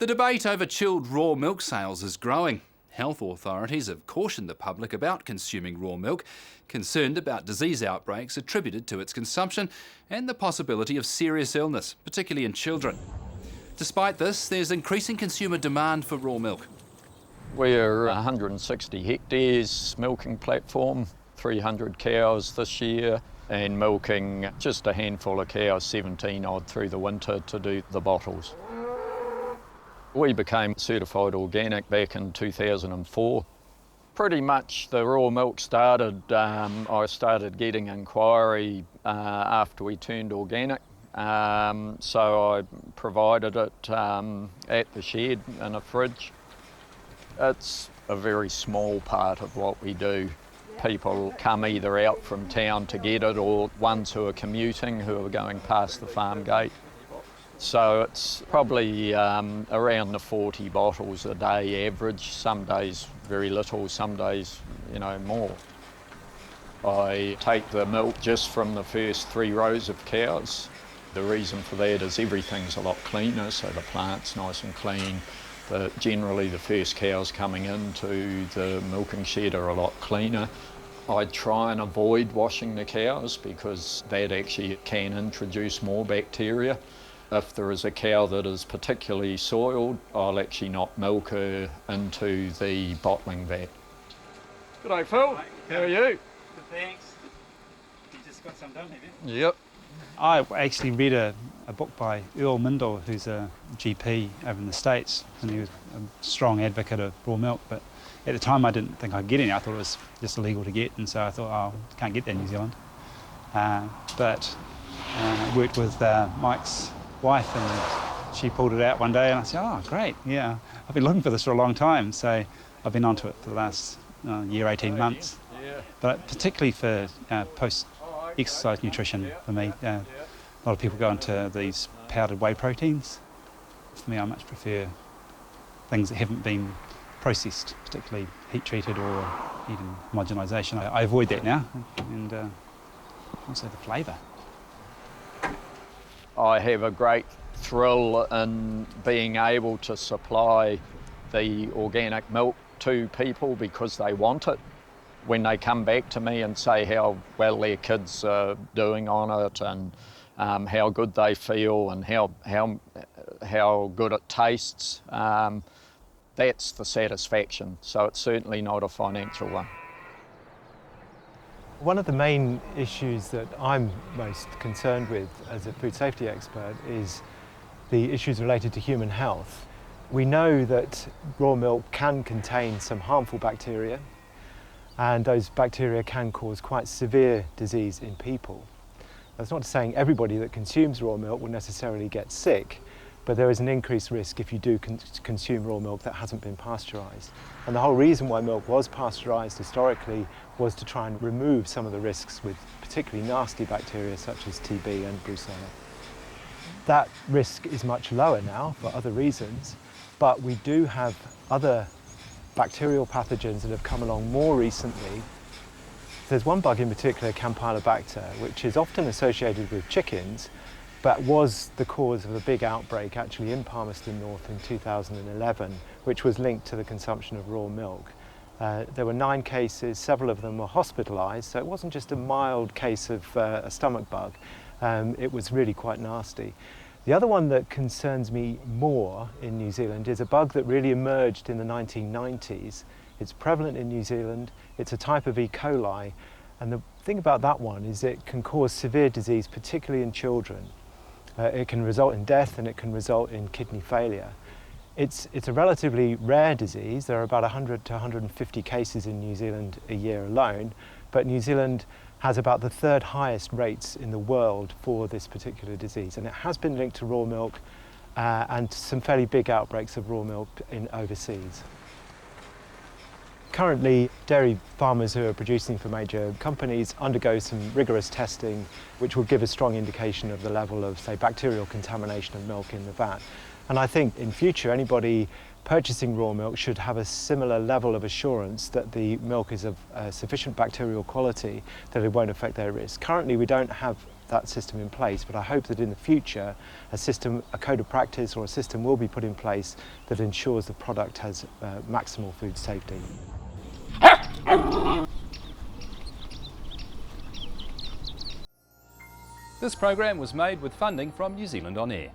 The debate over chilled raw milk sales is growing. Health authorities have cautioned the public about consuming raw milk, concerned about disease outbreaks attributed to its consumption and the possibility of serious illness, particularly in children. Despite this, there's increasing consumer demand for raw milk. We're 160 hectares milking platform, 300 cows this year, and milking just a handful of cows, 17 odd through the winter to do the bottles. We became certified organic back in 2004. Pretty much the raw milk started, I started getting inquiry after we turned organic. So I provided it at the shed in a fridge. It's a very small part of what we do. People come either out from town to get it or ones who are commuting who are going past the farm gate. So it's probably around the 40 bottles a day average, some days very little, some days, more. I take the milk just from the first 3 rows of cows. The reason for that is everything's a lot cleaner, so the plant's nice and clean. Generally the first cows coming into the milking shed are a lot cleaner. I try and avoid washing the cows because that actually can introduce more bacteria. If there is a cow that is particularly soiled, I'll actually not milk her into the bottling vat. Good day, Phil. Hi. How are you? Good, thanks. You just got some done, have you? Yep. I actually read a book by Earl Mindell, who's a GP over in the States, and he was a strong advocate of raw milk, but at the time I didn't think I'd get any. I thought it was just illegal to get, and so I thought, can't get that in New Zealand. But I worked with Mike's wife, and she pulled it out one day, and I said, oh, great, yeah. I've been looking for this for a long time, so I've been onto it for the last year, 18 months. Yeah. But particularly for post-exercise nutrition, for me, a lot of people go into these powdered whey proteins. For me, I much prefer things that haven't been processed, particularly heat-treated or even homogenisation. I avoid that now, and also the flavour. I have a great thrill in being able to supply the organic milk to people because they want it. When they come back to me and say how well their kids are doing on it and how good they feel and how good it tastes, that's the satisfaction. So it's certainly not a financial one. One of the main issues that I'm most concerned with as a food safety expert is the issues related to human health. We know that raw milk can contain some harmful bacteria, and those bacteria can cause quite severe disease in people. That's not saying everybody that consumes raw milk will necessarily get sick, but there is an increased risk if you do consume raw milk that hasn't been pasteurised. And the whole reason why milk was pasteurised historically was to try and remove some of the risks with particularly nasty bacteria such as TB and Brucella. That risk is much lower now for other reasons, but we do have other bacterial pathogens that have come along more recently. There's one bug in particular, Campylobacter, which is often associated with chickens, but was the cause of a big outbreak actually in Palmerston North in 2011, which was linked to the consumption of raw milk. There were 9 cases, several of them were hospitalised, so it wasn't just a mild case of a stomach bug, it was really quite nasty. The other one that concerns me more in New Zealand is a bug that really emerged in the 1990s. It's prevalent in New Zealand, it's a type of E. coli, and the thing about that one is it can cause severe disease, particularly in children. It can result in death and it can result in kidney failure. It's a relatively rare disease. There are about 100 to 150 cases in New Zealand a year alone, but New Zealand has about the 3rd highest rates in the world for this particular disease, and it has been linked to raw milk and some fairly big outbreaks of raw milk in overseas. Currently, dairy farmers who are producing for major companies undergo some rigorous testing which will give a strong indication of the level of, say, bacterial contamination of milk in the vat. And I think in future anybody purchasing raw milk should have a similar level of assurance that the milk is of sufficient bacterial quality that it won't affect their risk. Currently we don't have that system in place, but I hope that in the future a code of practice or a system will be put in place that ensures the product has maximal food safety. This program was made with funding from New Zealand On Air.